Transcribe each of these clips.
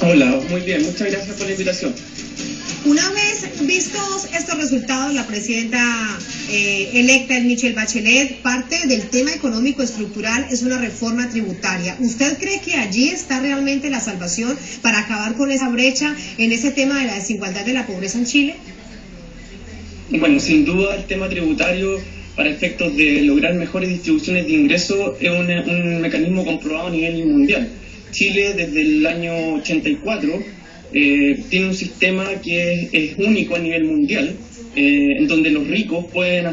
Hola, muy bien, muchas gracias por la invitación. Una vez vistos estos resultados, la presidenta electa Michelle Bachelet, parte del tema económico estructural es una reforma tributaria. ¿Usted cree que allí está realmente la salvación para acabar con esa brecha en ese tema de la desigualdad de la pobreza en Chile? Bueno, sin duda el tema tributario para efectos de lograr mejores distribuciones de ingresos es un mecanismo comprobado a nivel mundial. Chile desde el año 84 tiene un sistema que es único a nivel mundial, en donde los ricos pueden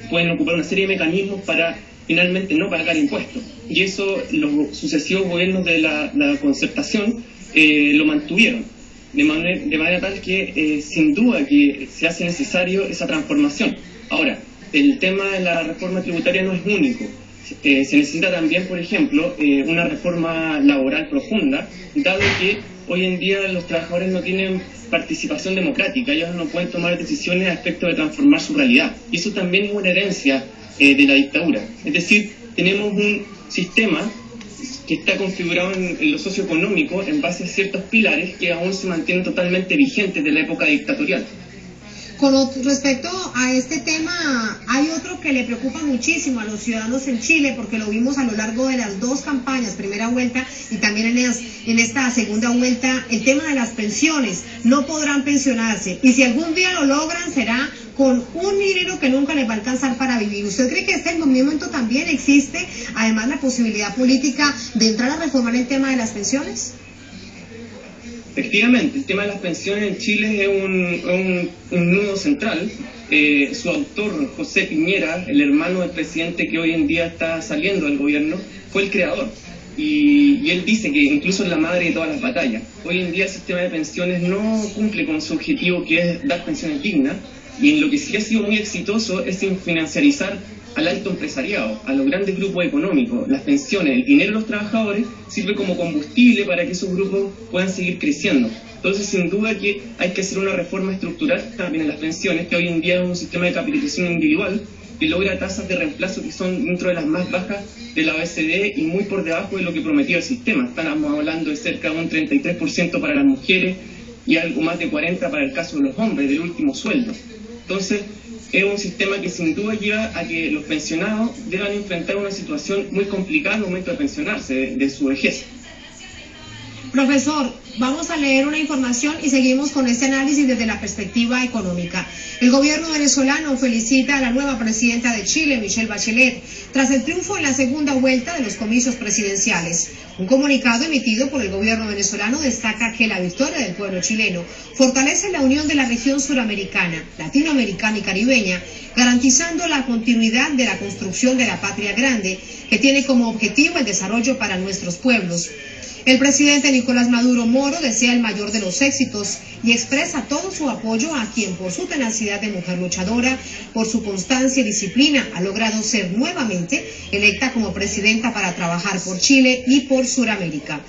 pueden ocupar una serie de mecanismos para finalmente no pagar impuestos. Y eso los sucesivos gobiernos de la concertación lo mantuvieron. De manera tal que sin duda que se hace necesario esa transformación. Ahora, el tema de la reforma tributaria no es único. Se necesita también, por ejemplo, una reforma laboral profunda, dado que hoy en día los trabajadores no tienen participación democrática, ellos no pueden tomar decisiones a efecto de transformar su realidad. Y eso también es una herencia de la dictadura. Es decir, tenemos un sistema que está configurado en lo socioeconómico en base a ciertos pilares que aún se mantienen totalmente vigentes de la época dictatorial. Con respecto a este tema, hay otro que le preocupa muchísimo a los ciudadanos en Chile, porque lo vimos a lo largo de las dos campañas, primera vuelta y también en esta segunda vuelta, el tema de las pensiones. No podrán pensionarse y si algún día lo logran será con un dinero que nunca les va a alcanzar para vivir. ¿Usted cree que en este momento también existe, además, la posibilidad política de entrar a reformar el tema de las pensiones? Efectivamente, el tema de las pensiones en Chile es un nudo central. Su autor, José Piñera, el hermano del presidente que hoy en día está saliendo del gobierno, fue el creador. Y él dice que incluso es la madre de todas las batallas. Hoy en día el sistema de pensiones no cumple con su objetivo, que es dar pensiones dignas, y en lo que sí ha sido muy exitoso es en financiarizar al alto empresariado, a los grandes grupos económicos. Las pensiones, el dinero de los trabajadores sirve como combustible para que esos grupos puedan seguir creciendo. Entonces, sin duda que hay que hacer una reforma estructural también en las pensiones, que hoy en día es un sistema de capitalización individual que logra tasas de reemplazo que son dentro de las más bajas de la OECD y muy por debajo de lo que prometía el sistema. Estamos hablando de cerca de un 33% para las mujeres y algo más de 40% para el caso de los hombres, del último sueldo. Entonces, es un sistema que sin duda lleva a que los pensionados deban enfrentar una situación muy complicada al momento de pensionarse, de su vejez. Profesor, vamos a leer una información y seguimos con este análisis desde la perspectiva económica. El gobierno venezolano felicita a la nueva presidenta de Chile, Michelle Bachelet, tras el triunfo en la segunda vuelta de los comicios presidenciales. Un comunicado emitido por el gobierno venezolano destaca que la victoria del pueblo chileno fortalece la unión de la región suramericana, latinoamericana y caribeña, garantizando la continuidad de la construcción de la patria grande, que tiene como objetivo el desarrollo para nuestros pueblos. El presidente Nicolás Maduro Moro desea el mayor de los éxitos y expresa todo su apoyo a quien por su tenacidad de mujer luchadora, por su constancia y disciplina, ha logrado ser nuevamente electa como presidenta para trabajar por Chile y por Suramérica.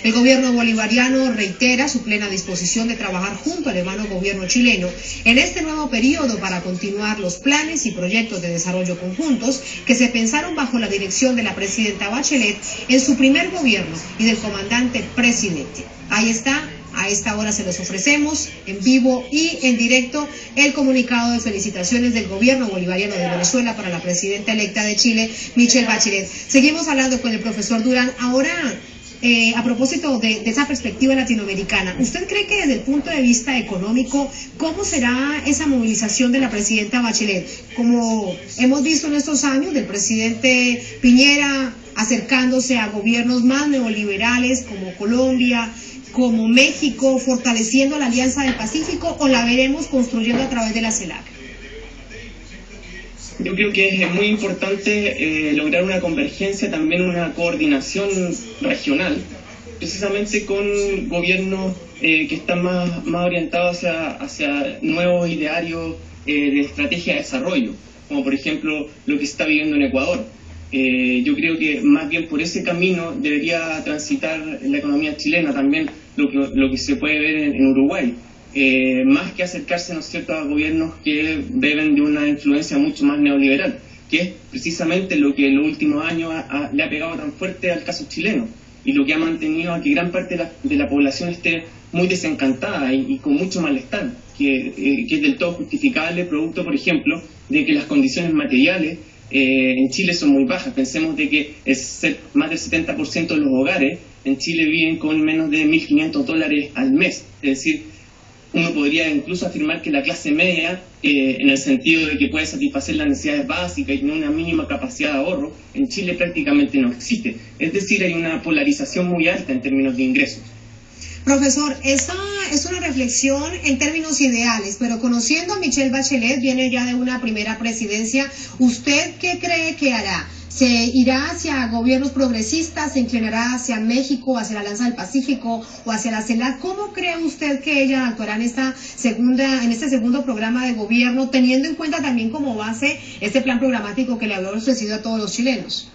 El gobierno bolivariano reitera su plena disposición de trabajar junto al hermano gobierno chileno en este nuevo periodo para continuar los planes y proyectos de desarrollo conjuntos que se pensaron bajo la dirección de la presidenta Bachelet en su primer gobierno y del comandante presidente. Ahí está. A esta hora se los ofrecemos en vivo y en directo el comunicado de felicitaciones del gobierno bolivariano de Venezuela para la presidenta electa de Chile, Michelle Bachelet. Seguimos hablando con el profesor Durán. Ahora, a propósito de esa perspectiva latinoamericana, ¿usted cree que desde el punto de vista económico, cómo será esa movilización de la presidenta Bachelet? Como hemos visto en estos años, del presidente Piñera acercándose a gobiernos más neoliberales como Colombia, como México, fortaleciendo la Alianza del Pacífico, o la veremos construyendo a través de la CELAC? Yo creo que es muy importante lograr una convergencia, también una coordinación regional, precisamente con gobiernos que están más orientados hacia nuevos idearios de estrategia de desarrollo, como por ejemplo lo que se está viviendo en Ecuador. Yo creo que más bien por ese camino debería transitar la economía chilena, también lo que se puede ver en Uruguay. Más que acercarse, ¿no es cierto?, a gobiernos que beben de una influencia mucho más neoliberal, que es precisamente lo que en los últimos años le ha pegado tan fuerte al caso chileno. y lo que ha mantenido a que gran parte de la población esté muy desencantada y con mucho malestar, que es del todo justificable, producto, por ejemplo, de que las condiciones materiales en Chile son muy bajas. Pensemos de que más del 70% de los hogares en Chile viven con menos de $1.500 al mes. Es decir, uno podría incluso afirmar que la clase media, en el sentido de que puede satisfacer las necesidades básicas y tener una mínima capacidad de ahorro, en Chile prácticamente no existe. Es decir, hay una polarización muy alta en términos de ingresos. Profesor, esta es una reflexión en términos ideales, pero conociendo a Michelle Bachelet, viene ya de una primera presidencia, ¿usted qué cree que hará? ¿Se irá hacia gobiernos progresistas, se inclinará hacia México, hacia la Alianza del Pacífico o hacia la CELAC? ¿Cómo cree usted que ella actuará en este segundo programa de gobierno, teniendo en cuenta también como base este plan programático que le habrá ofrecido a todos los chilenos?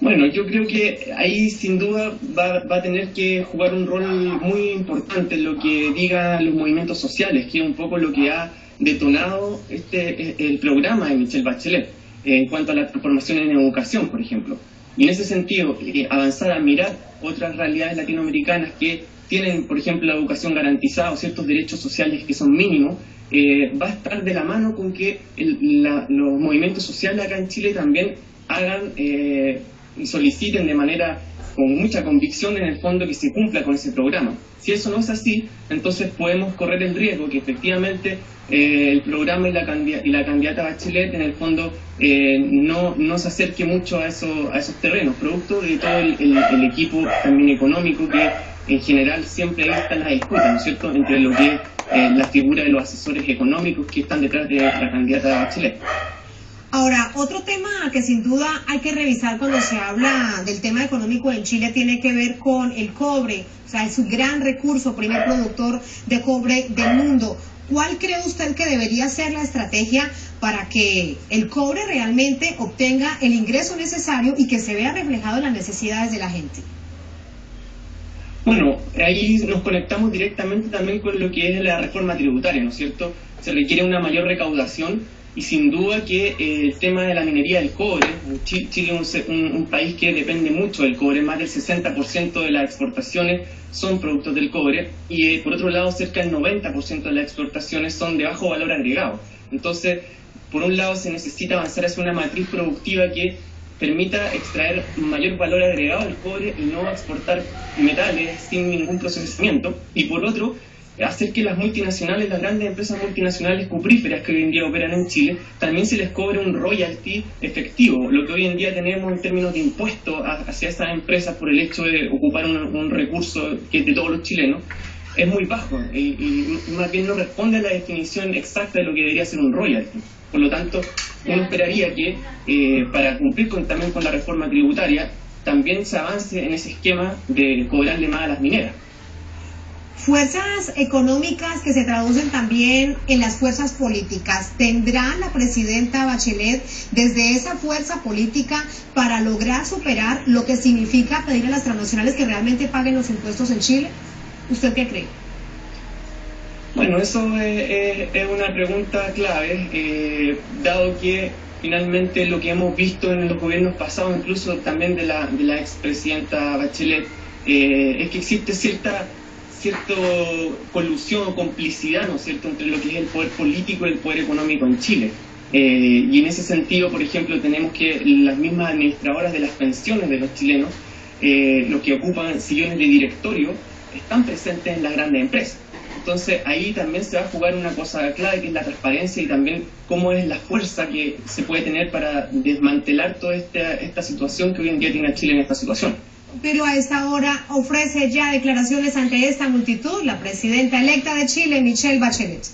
Bueno, yo creo que ahí sin duda va a tener que jugar un rol muy importante en lo que digan los movimientos sociales, que es un poco lo que ha detonado el programa de Michelle Bachelet en cuanto a la transformación en educación, por ejemplo. Y en ese sentido, avanzar a mirar otras realidades latinoamericanas que tienen, por ejemplo, la educación garantizada o ciertos derechos sociales que son mínimos, va a estar de la mano con que los movimientos sociales acá en Chile también hagan y soliciten de manera con mucha convicción en el fondo que se cumpla con ese programa. Si eso no es así, entonces podemos correr el riesgo que efectivamente el programa y la candidata Bachelet en el fondo no se acerque mucho a esos terrenos, producto de todo el equipo también económico que en general siempre ahí está en la disputa, ¿no es cierto?, entre lo que es la figura de los asesores económicos que están detrás de la candidata Bachelet. Ahora, otro tema que sin duda hay que revisar cuando se habla del tema económico en Chile tiene que ver con el cobre, o sea, es un gran recurso, primer productor de cobre del mundo. ¿Cuál cree usted que debería ser la estrategia para que el cobre realmente obtenga el ingreso necesario y que se vea reflejado en las necesidades de la gente? Bueno, ahí nos conectamos directamente también con lo que es la reforma tributaria, ¿no es cierto? Se requiere una mayor recaudación. Y sin duda que el tema de la minería del cobre, Chile es un país que depende mucho del cobre, más del 60% de las exportaciones son productos del cobre, y por otro lado cerca del 90% de las exportaciones son de bajo valor agregado. Entonces, por un lado se necesita avanzar hacia una matriz productiva que permita extraer mayor valor agregado del cobre y no exportar metales sin ningún procesamiento, y por otro, hacer que las multinacionales, las grandes empresas multinacionales cupríferas que hoy en día operan en Chile, también se les cobre un royalty efectivo. Lo que hoy en día tenemos en términos de impuestos hacia esas empresas por el hecho de ocupar un recurso que es de todos los chilenos, es muy bajo y más bien no responde a la definición exacta de lo que debería ser un royalty. Por lo tanto, uno esperaría que para cumplir también con la reforma tributaria, también se avance en ese esquema de cobrarle más a las mineras. Fuerzas económicas que se traducen también en las fuerzas políticas. ¿Tendrá la presidenta Bachelet desde esa fuerza política para lograr superar lo que significa pedir a las transnacionales que realmente paguen los impuestos en Chile? ¿Usted qué cree? Bueno, eso es una pregunta clave, dado que finalmente lo que hemos visto en los gobiernos pasados, incluso también de la expresidenta Bachelet, es que existe cierta colusión o complicidad, ¿no es cierto?, entre lo que es el poder político y el poder económico en Chile. Y en ese sentido, por ejemplo, tenemos que las mismas administradoras de las pensiones de los chilenos, los que ocupan sillones de directorio, están presentes en las grandes empresas. Entonces ahí también se va a jugar una cosa clave, que es la transparencia, y también cómo es la fuerza que se puede tener para desmantelar toda esta situación que hoy en día tiene a Chile en esta situación. Pero a esta hora ofrece ya declaraciones ante esta multitud la presidenta electa de Chile, Michelle Bachelet.